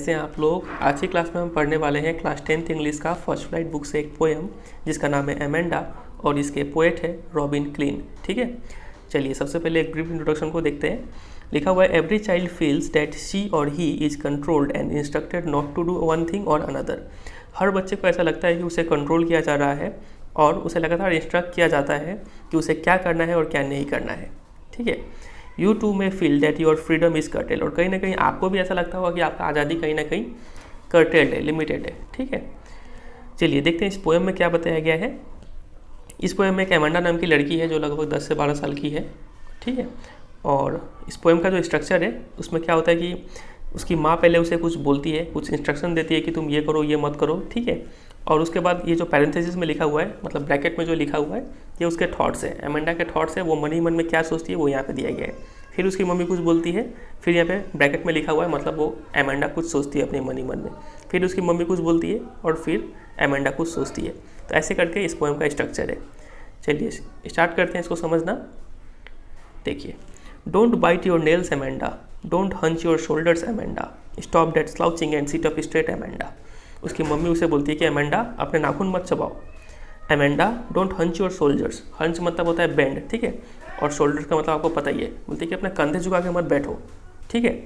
कैसे हैं आप लोग। आज की क्लास में हम पढ़ने वाले हैं क्लास 10th इंग्लिश का फर्स्ट फ्लाइट बुक से एक पोएम जिसका नाम है एमेंडा और इसके पोएट है रॉबिन क्लीन। ठीक है, चलिए सबसे पहले एक ब्रीफ इंट्रोडक्शन को देखते हैं। लिखा हुआ है every child feels that she or he is controlled and instructed not to do one thing or another. हर बच्चे को ऐसा लगता है कि उसे कंट्रोल किया जा रहा है और उसे लगातार इंस्ट्रक्ट किया जाता है कि उसे क्या करना है और क्या नहीं करना है। ठीक है, you too may feel that your freedom is curtail, और कहीं ना कहीं आपको भी ऐसा लगता होगा कि आपका आज़ादी कहीं ना कहीं कर्टेल्ड है, लिमिटेड है। ठीक है, चलिए देखते हैं इस पोएम में क्या बताया गया है। इस पोएम में एक एमेंडा नाम की लड़की है जो लगभग 10 से 12 साल की है। ठीक है, और इस पोएम का जो स्ट्रक्चर है उसमें क्या होता है कि उसकी माँ पहले उसे कुछ बोलती है, कुछ इंस्ट्रक्शन देती है कि तुम ये करो ये मत करो। ठीक है, और उसके बाद ये जो पैरेंथेसिस में लिखा हुआ है, मतलब ब्रैकेट में जो लिखा हुआ है, ये उसके थॉट्स है, एमेंडा के थॉट्स है। वो मन ही मन में क्या सोचती है वो यहाँ पे दिया गया है। फिर उसकी मम्मी कुछ बोलती है, फिर यहाँ पे ब्रैकेट में लिखा हुआ है, मतलब वो एमेंडा कुछ सोचती है अपने मन ही मन में। फिर उसकी मम्मी कुछ बोलती है और फिर एमेंडा कुछ सोचती है। तो ऐसे करके इस पोएम का स्ट्रक्चर है। चलिए स्टार्ट करते हैं इसको समझना। देखिए, don't bite your nails Amanda, don't hunch your shoulders Amanda, stop that slouching and sit up straight Amanda. उसकी मम्मी उसे बोलती है कि एमेंडा अपने नाखून मत चबाओ। Amanda don't hunch your shoulders, hunch मतलब होता है बेंड। ठीक है, और शोल्डर्स का मतलब आपको पता ही है, बोलती है कि अपने कंधे झुका के मत बैठो। ठीक है,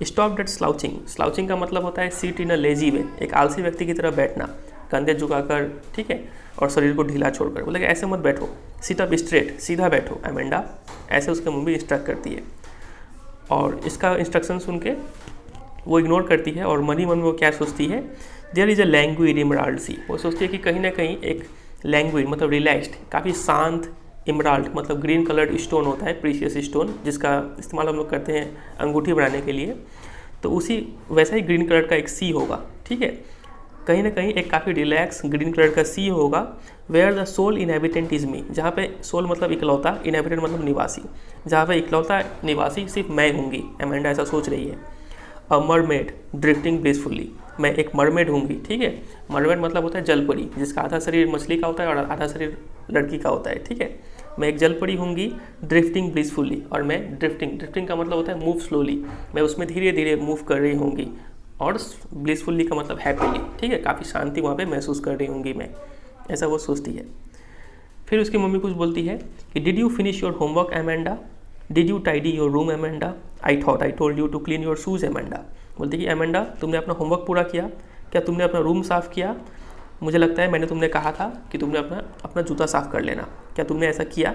स्टॉप दैट स्लाउचिंग, स्लाउचिंग का मतलब होता है सीट इन अ लेजी वे, एक आलसी व्यक्ति की तरह बैठना, कंधे झुकाकर। ठीक है, और शरीर को ढीला छोड़कर, बोले कि ऐसे मत बैठो। सिट अप स्ट्रेट, सीधा बैठो एमेंडा, ऐसे उसके मम्मी इंस्ट्रक्ट करती है। और इसका इंस्ट्रक्शन सुन के वो इग्नोर करती है और मन ही मन में वो क्या सोचती है, there is a language emerald sea. वो सोचती है कि कहीं ना कहीं एक लैंग्वेज मतलब रिलैक्स्ड, काफ़ी शांत, इमराल्ड मतलब ग्रीन कलर्ड स्टोन होता है, प्रीशियस स्टोन, जिसका इस्तेमाल हम लोग करते हैं अंगूठी बनाने के लिए। तो उसी वैसा ही ग्रीन कलर का एक सी होगा। ठीक है, कहीं ना कहीं एक काफ़ी रिलैक्स ग्रीन कलर का सी होगा। Where the sole inhabitant is me, जहाँ पे सोल मतलब इकलौता, इनहेबिटेंट मतलब निवासी, जहाँ पे इकलौता निवासी सिर्फ मैं होंगी। एमेंडा ऐसा सोच रही है। अ मरमेड ड्रिफ्टिंग ब्लिसफुली, मैं एक मरमेड होंगी। ठीक है, मरमेड मतलब होता है जलपरी, जिसका आधा शरीर मछली का होता है और आधा शरीर लड़की का होता है। ठीक है, मैं एक जलपरी होंगी ड्रिफ्टिंग ब्लिसफुली, और मैं ड्रिफ्टिंग का मतलब होता है मूव स्लोली, मैं उसमें धीरे धीरे मूव कर रही होंगी। और ब्लिसफुली का मतलब हैप्पीली। ठीक है, काफ़ी शांति वहाँ पे महसूस कर रही होंगी मैं, ऐसा वो सोचती है। फिर उसकी मम्मी कुछ बोलती है कि did you finish your homework Amanda, did you tidy your room Amanda, I thought I told you to clean your shoes Amanda. बोलती कि एमेंडा तुमने अपना होमवर्क पूरा किया क्या, तुमने अपना रूम साफ़ किया, मुझे लगता है मैंने तुमने कहा था कि तुमने अपना जूता साफ़ कर लेना, क्या तुमने ऐसा किया।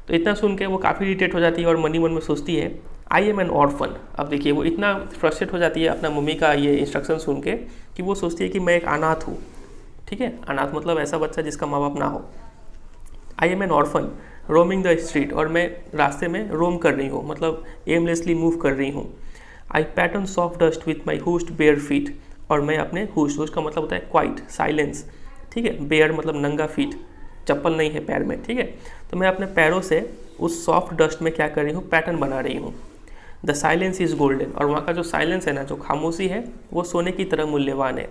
तो इतना सुन के वो काफ़ी इरिटेट हो जाती है और मन ही मन में सोचती है आई एम एन ऑर्फन। अब देखिए वो इतना फ्रस्ट्रेट हो जाती है अपना मम्मी का ये इंस्ट्रक्शन सुन के कि वो सोचती है कि मैं एक अनाथ हूँ। ठीक है, अनाथ मतलब ऐसा बच्चा जिसका माँ बाप ना हो। I am N orphan roaming the street, और मैं रास्ते में रोम कर रही हूँ, मतलब एमलेसली मूव कर रही हूँ। I pattern soft dust with my hushed bare feet, और मैं अपने हुस्ट का मतलब होता है क्वाइट, साइलेंस। ठीक है, बेयर मतलब नंगा, फीट चप्पल नहीं है पैर में। ठीक है, तो मैं अपने पैरों से उस सॉफ्ट डस्ट में क्या कर रही हूँ, पैटर्न बना रही हूँ। द साइलेंस इज़ गोल्डन, और वहाँ का जो साइलेंस है ना, जो खामोशी है, वो सोने की तरह मूल्यवान है।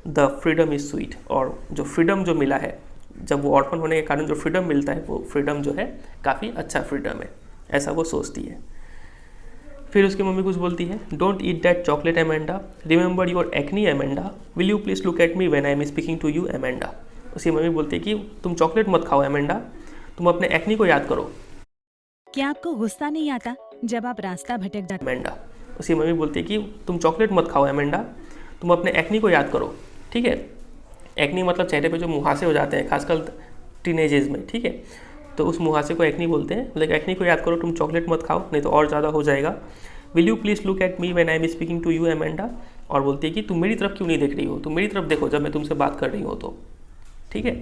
द फ्रीडम इज़ स्वीट, और जो फ्रीडम जो मिला है, जब वो ऑर्फन होने के कारण जो फ्रीडम मिलता है, वो फ्रीडम जो है काफ़ी अच्छा फ्रीडम है, ऐसा वो सोचती है। फिर उसकी मम्मी कुछ बोलती है don't eat that chocolate Amanda, remember your acne Amanda, will you please look at me when I am speaking to you Amanda. उसकी मम्मी बोलती है कि तुम चॉकलेट मत खाओ एमेंडा, तुम अपने एक्नी को याद करो। क्या आपको गुस्सा नहीं आता जब आप रास्ता भटक जाते एमेंडा, उसकी मम्मी बोलती है कि तुम चॉकलेट मत खाओ एमेंडा, तुम अपने एक्नी को याद करो। ठीक है, एक्नी मतलब चेहरे पे जो मुहासे हो जाते हैं, खासकर टीनेज एज में। ठीक है, तो उस मुहासे को एक्नी बोलते हैं। लेकिन एक्नी को याद करो, तुम चॉकलेट मत खाओ नहीं तो और ज़्यादा हो जाएगा। Will you please look at me when I am speaking to you Amanda, और बोलती है कि तुम मेरी तरफ क्यों नहीं देख रही हो, तुम मेरी तरफ देखो जब मैं तुमसे बात कर रही हो तो। ठीक है,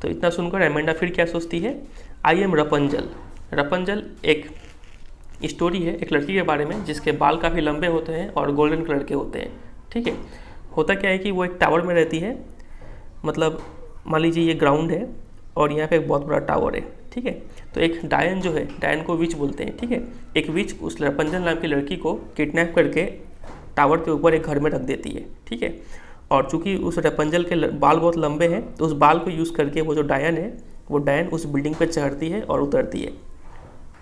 तो इतना सुनकर एमेंडा फिर क्या सोचती है, आई एम रपंजल। रपंजल एक स्टोरी है एक लड़की के बारे में जिसके बाल काफ़ी लंबे होते हैं और गोल्डन कलर के होते हैं। ठीक है, होता क्या है कि वो एक टावर में रहती है, मतलब मान लीजिए ये ग्राउंड है और यहाँ पे एक बहुत बड़ा टावर है। ठीक है, तो एक डायन जो है, डायन को विच बोलते हैं। ठीक है, एक विच उस रपंजल नाम की लड़की को किडनैप करके टावर के ऊपर एक घर में रख देती है। ठीक है, और चूंकि उस रपंजल के बाल बहुत लंबे हैं तो उस बाल को यूज़ करके वो जो डायन है, वो डायन उस बिल्डिंग पे चढ़ती है और उतरती है।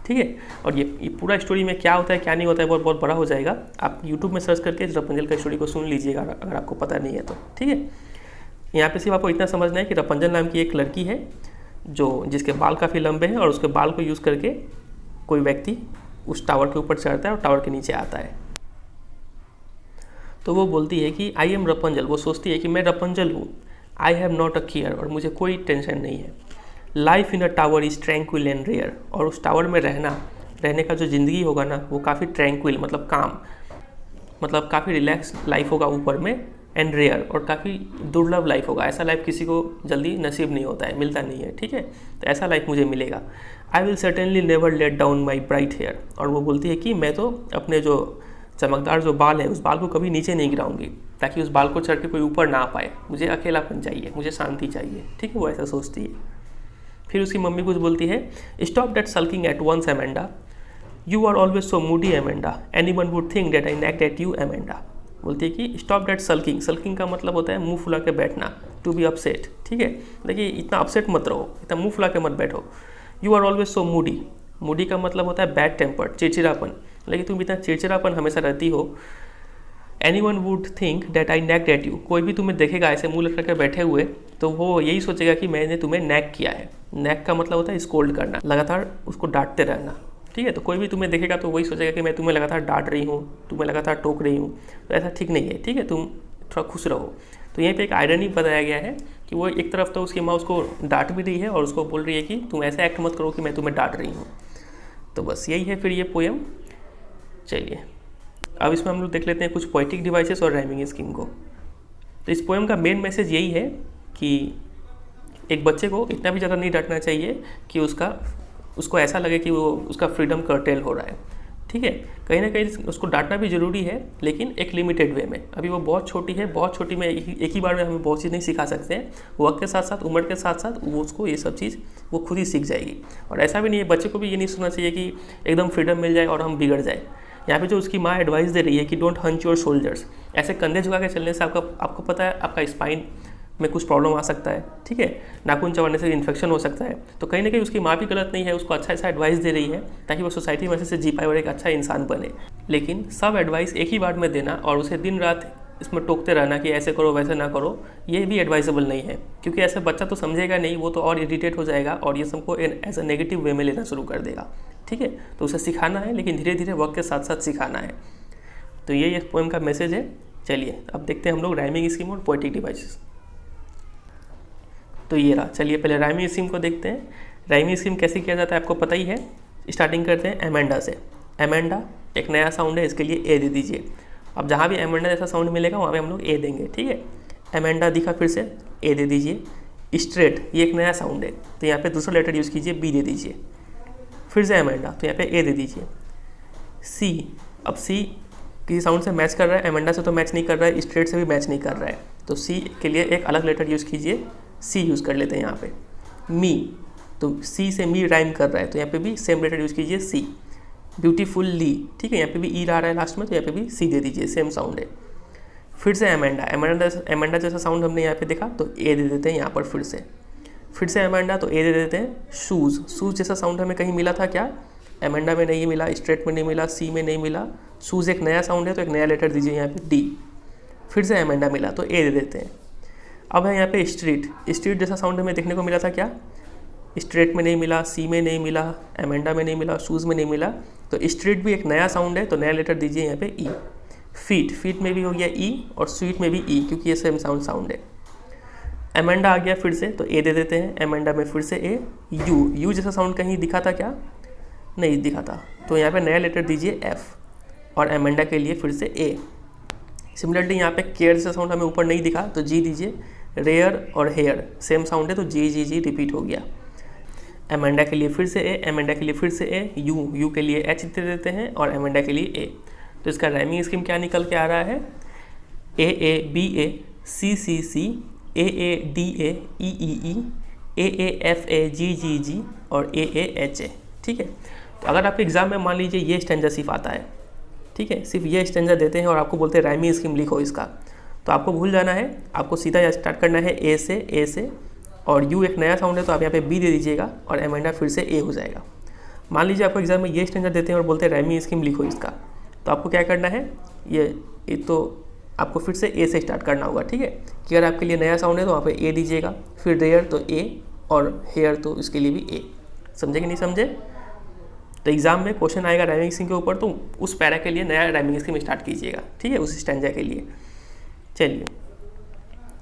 ठीक है। और ये पूरा स्टोरी में क्या होता है क्या नहीं होता है बहुत बहुत बड़ा हो जाएगा, आप यूट्यूब में सर्च करके रपुंजल का स्टोरी को सुन लीजिएगा अगर आपको पता नहीं है तो, ठीक है। यहाँ पे सिर्फ आपको इतना समझना है कि रपुंजल नाम की एक लड़की है जिसके बाल काफ़ी लंबे हैं और उसके बाल को यूज़ करके कोई व्यक्ति उस टावर के ऊपर चढ़ता है और टावर के नीचे आता है। तो वो बोलती है कि आई एम रपुंजल, वो सोचती है कि मैं रपुंजल हूँ, I have not a care, और मुझे कोई टेंशन नहीं है। Life in a tower is tranquil and rare, और उस टावर में रहने का जो ज़िंदगी होगा ना वो काफ़ी ट्रैंक्विल मतलब काम, मतलब काफ़ी रिलैक्स लाइफ होगा ऊपर में, एंड रेयर और काफ़ी दुर्लभ लाइफ होगा। ऐसा लाइफ किसी को जल्दी नसीब नहीं होता है, मिलता नहीं है, ठीक है। तो ऐसा लाइफ मुझे मिलेगा। I will certainly never let down my bright hair, और वो बोलती है कि मैं तो अपने जो चमकदार जो बाल है उस बाल को कभी नीचे नहीं गिराऊंगी ताकि उस बाल को चढ़ के कोई ऊपर ना पाए, मुझे अकेलापन चाहिए, मुझे शांति चाहिए, ठीक है। वो ऐसा सोचती है। फिर उसकी मम्मी कुछ बोलती है, stop that sulking at once Amanda, you are always so moody Amanda, anyone would think that I nagged at you Amanda. बोलती है कि स्टॉप दैट सल्किंग, सल्किंग का मतलब होता है मुंह फुला के बैठना, टू बी अपसेट, ठीक है। देखिए इतना अपसेट मत रहो, इतना मुंह फुला के मत बैठो। You are always so moody, moody का मतलब होता है बैड टेम्पर्ड, चिड़चिड़ापन, लेकिन तुम इतना चिड़चिड़ापन हमेशा रहती हो। Anyone would think that I nagged at you, कोई भी तुम्हें देखेगा ऐसे मुंह लटका के बैठे हुए तो वो यही सोचेगा कि मैंने तुम्हें नैक किया है। नैक का मतलब होता है स्कोल्ड करना, लगातार उसको डांटते रहना, ठीक है। तो कोई भी तुम्हें देखेगा तो वही सोचेगा कि मैं तुम्हें लगातार डांट रही हूँ, तुम्हें लगातार टोक रही हूँ, तो ऐसा ठीक नहीं है, ठीक है। तुम थोड़ा खुश रहो। तो यहीं पे एक आयरनी बताया गया है कि वो एक तरफ तो उसकी माँ उसको डांट भी रही है और उसको बोल रही है कि तुम ऐसा एक्ट मत करो कि मैं तुम्हें डांट रही हूँ। तो बस यही है फिर ये पोएम। चलिए अब इसमें हम लोग देख लेते हैं कुछ पोएटिक डिवाइसेस और राइमिंग स्कीम को। तो इस पोएम का मेन मैसेज यही है कि एक बच्चे को इतना भी ज़्यादा नहीं डांटना चाहिए कि उसको ऐसा लगे कि वो उसका फ्रीडम कर्टेल हो रहा है, ठीक है। कहीं ना कहीं उसको डांटना भी ज़रूरी है, लेकिन एक लिमिटेड वे में। अभी वो बहुत छोटी है, बहुत छोटी में एक ही बार में हमें बहुत चीज़ नहीं सिखा सकते हैं। वक्त के साथ साथ, उम्र के साथ साथ वो उसको ये सब चीज़ वो खुद ही सीख जाएगी। और ऐसा भी नहीं है, बच्चे को भी ये नहीं सोचना चाहिए कि एकदम फ्रीडम मिल जाए और हम बिगड़ जाए। यहाँ पे जो उसकी माँ एडवाइस दे रही है कि डोंट हंच योर शोल्डर्स, ऐसे कंधे झुका के चलने से आपको पता है आपका स्पाइन में कुछ प्रॉब्लम आ सकता है, ठीक है। नाखून चबाने से इन्फेक्शन हो सकता है। तो कहीं ना कहीं उसकी माँ भी गलत नहीं है, उसको अच्छा एडवाइस दे रही है ताकि वो सोसाइटी में अच्छे से जी पाए और एक अच्छा इंसान बने। लेकिन सब एडवाइस एक ही बार में देना और उसे दिन रात इसमें टोकते रहना कि ऐसे करो वैसे ना करो, ये भी एडवाइजेबल नहीं है, क्योंकि ऐसे बच्चा तो समझेगा नहीं, वो तो और इरिटेट हो जाएगा और ये सबको एज अ नेगेटिव वे में लेना शुरू कर देगा, ठीक है। तो उसे सिखाना है, लेकिन धीरे धीरे वक्त के साथ साथ सिखाना है। तो ये पोएम का मैसेज है। चलिए अब देखते हैं हम लोग राइमिंग स्कीम और पोएटिक डिवाइसेस। तो ये रहा, चलिए पहले राइमिंग स्कीम को देखते हैं। राइमिंग स्कीम कैसे किया जाता है आपको पता ही है। स्टार्टिंग करते हैं एमेंडा से। एमेंडा एक नया साउंड है, इसके लिए ए दे दीजिए। अब जहाँ भी एमेंडा जैसा साउंड मिलेगा वहाँ पे हम लोग ए देंगे, ठीक है। एमेंडा दिखा, फिर से ए दे दीजिए। स्ट्रेट ये एक नया साउंड है, तो यहाँ पे दूसरा लेटर यूज़ कीजिए, बी दे दीजिए। फिर से एमेंडा, तो यहाँ पे ए दे दीजिए। सी, अब सी किसी साउंड से मैच कर रहा है, एमेंडा से तो मैच नहीं कर रहा है, स्ट्रेट से भी मैच नहीं कर रहा है, तो सी के लिए एक अलग लेटर यूज़ कीजिए, सी यूज़ कर लेते हैं यहाँ पे। मी, तो सी से मी राइम कर रहा है, तो यहाँ पे भी सेम लेटर यूज़ कीजिए, सी। ब्यूटीफुल्ली, ठीक है, यहाँ पे भी ई आ रहा है लास्ट में, तो यहाँ पे भी सी दे दीजिए, सेम साउंड है। फिर से एमेंडा, एमेंडा जैसा साउंड हमने यहाँ पे देखा तो ए दे देते हैं यहाँ पर। फिर से एमेंडा, तो ए दे देते हैं। शूज़, शूज़ जैसा साउंड हमें कहीं मिला था क्या? एमेंडा में नहीं मिला, स्ट्रेट में नहीं मिला, सी में नहीं मिला। शूज़ एक नया साउंड है, तो एक नया लेटर दीजिए यहाँ पे, डी। फिर से एमेंडा मिला, तो ए दे देते हैं। अब है यहाँ पे स्ट्रीट, स्ट्रीट जैसा साउंड हमें देखने को मिला था क्या? स्ट्रेट में नहीं मिला, सी में नहीं मिला, एमेंडा में नहीं मिला, शूज़ में नहीं मिला, तो स्ट्रीट भी एक नया साउंड है, तो नया लेटर दीजिए यहाँ पे, ई। फीट, फीट में भी हो गया ई, और स्वीट में भी ई, क्योंकि ये सेम साउंड है। एमेंडा आ गया फिर से, तो ए दे देते हैं। एमेंडा में फिर से ए। यू, यू जैसा साउंड कहीं दिखा था क्या? नहीं दिखा था, तो यहाँ पे नया लेटर दीजिए, एफ। और एमेंडा के लिए फिर से ए। सिमिलरली यहाँ पे केयर जैसा साउंड हमें ऊपर नहीं दिखा, तो जी दीजिए। रेयर और हेयर सेम साउंड है, तो जी जी जी रिपीट हो गया। एमेंडा के लिए फिर से ए, एमेंडा के लिए फिर से ए। यू, यू के लिए एच दे देते हैं, और एमेंडा के लिए ए। तो इसका राइमिंग स्कीम क्या निकल के आ रहा है? A A B A, C C C, A A D A, E E E, A A F A, G G G, और ए ए एच ए, ठीक है। तो अगर आपके एग्जाम में मान लीजिए ये स्टैंजा सिर्फ आता है, ठीक है, सिर्फ ये स्टैंजा देते हैं और आपको बोलते हैं राइमिंग स्कीम लिखो इसका, तो आपको भूल जाना है, आपको सीधा स्टार्ट करना है ए से, और यू एक नया साउंड है, तो आप यहाँ पे बी दे दीजिएगा, और एमेंडा फिर से ए हो जाएगा। मान लीजिए आपको एग्जाम में ये स्टैंडर देते हैं और बोलते हैं राइमिंग स्कीम लिखो इसका, तो आपको क्या करना है, ये तो आपको फिर से ए से स्टार्ट करना होगा, ठीक है। कि अगर आपके लिए नया साउंड है तो वहाँ पे ए दीजिएगा, फिर रेयर तो ए, और हेयर तो इसके लिए भी ए। समझे कि नहीं समझे? तो एग्जाम में क्वेश्चन आएगा राइमिंग स्कीम के ऊपर, तो उस पैरा के लिए नया राइमिंग स्कीम स्टार्ट कीजिएगा, ठीक है, उस स्टैंजा के लिए। चलिए,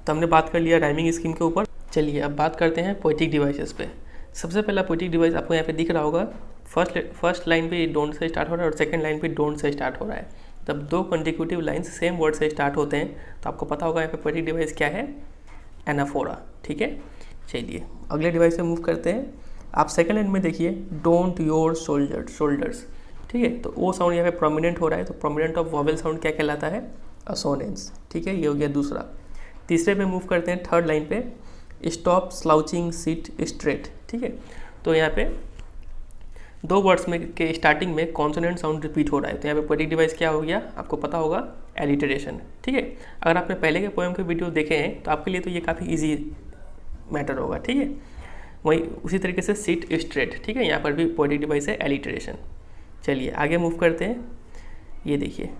तो हमने बात कर लिया राइमिंग स्कीम के ऊपर। चलिए अब बात करते हैं पोएटिक डिवाइसेस पे। सबसे पहला पोएटिक डिवाइस आपको यहाँ पे दिख रहा होगा, फर्स्ट लाइन पे डोंट से स्टार्ट हो रहा है और सेकंड लाइन पे डोंट से स्टार्ट हो रहा है। तब 2 कंसेक्यूटिव लाइन्स सेम वर्ड से स्टार्ट होते हैं, तो आपको पता होगा यहाँ पे पोएटिक डिवाइस क्या है, एनाफोरा, ठीक है। चलिए अगले डिवाइस पे मूव करते हैं। आप सेकंड लाइन में देखिए, डोंट योर शोल्डर्स, ठीक है। तो ओ साउंड यहाँ पे प्रोमिनेंट हो रहा है, तो प्रोमिनेंट ऑफ वॉवेल साउंड क्या कहलाता है, असोनेंस, ठीक है। ये हो गया दूसरा। तीसरे पे मूव करते हैं, थर्ड लाइन पे, स्टॉप स्लाउचिंग सिट स्ट्रेट, ठीक है। तो यहाँ पे 2 वर्ड्स में के स्टार्टिंग में कॉन्सोनेंट साउंड रिपीट हो रहा है, तो यहाँ पे पोएटिक डिवाइस क्या हो गया, आपको पता होगा, एलिटरेशन, ठीक है। अगर आपने पहले के पोएम के वीडियो देखे हैं तो आपके लिए तो ये काफ़ी ईजी मैटर होगा, ठीक है। वही उसी तरीके से सिट स्ट्रेट, ठीक है, यहाँ पर भी पोएटिक डिवाइस है एलिटरेशन। चलिए आगे मूव करते हैं। ये देखिए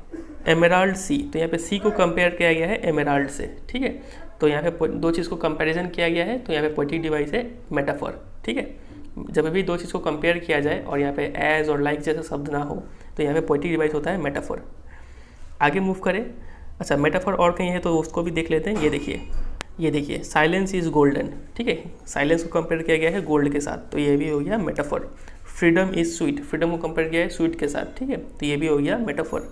एमेराल्ड सी, तो यहाँ पे सी को कंपेयर किया गया है एमेराल्ड से, ठीक है। तो यहाँ पे 2 चीज़ को कंपैरिजन किया गया है, तो यहाँ पे पोएटिक डिवाइस है मेटाफर, ठीक है। जब भी 2 चीज़ को कंपेयर किया जाए और यहाँ पे एज और लाइक जैसे शब्द ना हो, तो यहाँ पे पोएटिक डिवाइस होता है मेटाफर। आगे मूव करें। अच्छा, मेटाफर और कहीं है तो उसको भी देख लेते हैं। ये देखिए साइलेंस इज़ गोल्डन, ठीक है। साइलेंस को कंपेयर किया गया है गोल्ड के साथ, तो ये भी हो गया metaphor. Freedom is sweet, freedom को कंपेयर किया है स्वीट के साथ, ठीक है, तो ये भी हो गया मेटाफर।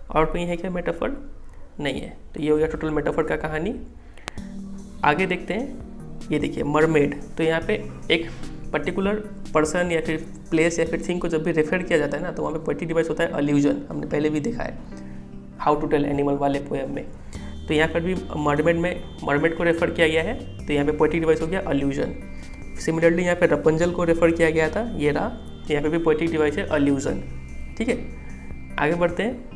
और कहीं है क्या मेटाफर? नहीं है, तो ये हो गया टोटल मेटाफर का कहानी। आगे देखते हैं। ये देखिए मरमेड, तो यहाँ पे एक पर्टिकुलर पर्सन या फिर प्लेस या फिर थिंग को जब भी रेफर किया जाता है ना, तो वहाँ पे पोएटिक डिवाइस होता है अल्यूजन। हमने पहले भी देखा है हाउ टू टेल एनिमल वाले पोएम में। तो यहाँ पर भी मरमेड को रेफर किया गया है, तो यहाँ पे पोएटिक डिवाइस हो गया अल्यूजन। सिमिलरली यहाँ पे रपंजल को रेफर किया गया था, ये रहा, तो यहाँ पे भी पोएटिक डिवाइस है अल्यूजन, ठीक है। आगे बढ़ते हैं।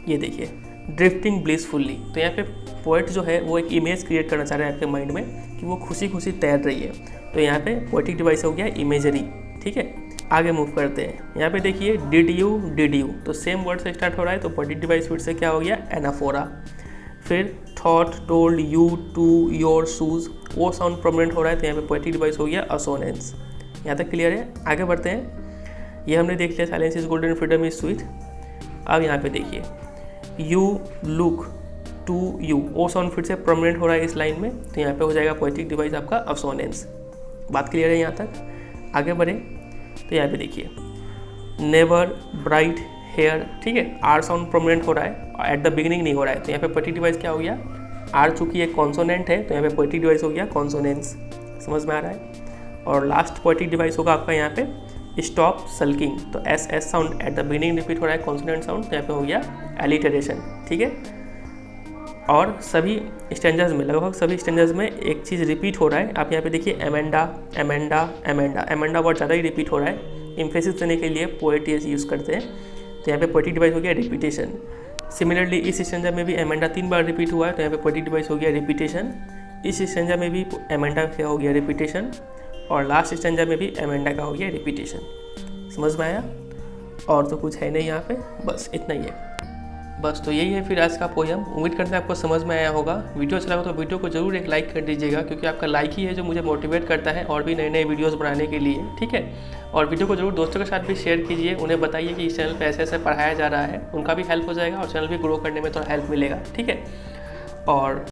ये देखिए ड्रिफ्टिंग ब्लिसफुली, तो यहाँ पे पोएट जो है वो एक इमेज क्रिएट करना चाह रहा है आपके माइंड में कि वो खुशी खुशी तैर रही है, तो यहाँ पे पोएटिक डिवाइस हो गया इमेजरी, ठीक है। आगे मूव करते हैं। यहाँ पे देखिए डिड यू, तो सेम वर्ड से स्टार्ट हो रहा है, तो पोएटिक डिवाइस फिर से क्या हो गया, एनाफोरा। फिर thought, told, you, to, your, shoes, वो साउंड प्रोमिनेंट हो रहा है, तो यहाँ पे पोएटिक डिवाइस हो गया असोनेंस। यहाँ तक क्लियर है? आगे बढ़ते हैं। ये हमने देख लिया silence is golden, freedom is sweet. अब यहाँ पे देखिए you look to you, o sound फिर से प्रोमिनेंट हो रहा है इस लाइन में, तो यहाँ पे हो जाएगा पोएटिक डिवाइस आपका असोनेंस। बात क्लियर है यहाँ तक? आगे बढ़े तो यहाँ पे देखिए नेवर, ब्राइट, हेयर, ठीक है, आर साउंड प्रोमिनेंट हो रहा है, एट द बिगिनिंग नहीं हो रहा है, तो यहाँ पे पोएटिक डिवाइस क्या हो गया, आर चूंकि एक कॉन्सोनेंट है, तो यहाँ पे पोएटिक डिवाइस हो गया कॉन्सोनेंस। समझ में आ रहा है? और लास्ट पोएटिक डिवाइस होगा आपका यहाँ पे स्टॉप सल्किंग, तो S sound at the beginning repeat हो रहा है, कॉन्सोनेंट साउंड, तो यहाँ पे हो गया एलिटरेशन, ठीक है। और सभी स्टैंजर्स में, लगभग सभी स्टैंजर्स में एक चीज़ रिपीट हो रहा है। आप यहाँ पे देखिए Amanda, Amanda, Amanda, Amanda word ज़्यादा ही रिपीट हो रहा है, इम्फेसिस देने के लिए पोएट ये यूज़ करते हैं, तो यहाँ पे पोएटिक डिवाइस हो गया रिपीटेशन। सिमिलरली इस स्टैंजा में भी एमेंडा 3 बार रिपीट हुआ है, तो यहाँ पे पोएटिक डिवाइस हो गया रिपीटेशन। इस स्टैंजा में भी एमेंडा का हो गया रिपीटेशन, और लास्ट स्टैंजा में भी एमेंडा का हो गया रिपीटेशन। समझ में आया? और तो कुछ है नहीं यहाँ पे, बस इतना ही है। बस तो यही है फिर आज का पोएम। उम्मीद करते हैं आपको समझ में आया होगा। वीडियो अच्छा लगा तो वीडियो को जरूर एक लाइक कर दीजिएगा, क्योंकि आपका लाइक ही है जो मुझे मोटिवेट करता है और भी नए नए वीडियोस बनाने के लिए, ठीक है। और वीडियो को जरूर दोस्तों के साथ भी शेयर कीजिए, उन्हें बताइए कि इस चैनल पे ऐसे ऐसे पढ़ाया जा रहा है, उनका भी हेल्प हो जाएगा और चैनल भी ग्रो करने में थोड़ा हेल्प मिलेगा, ठीक है। और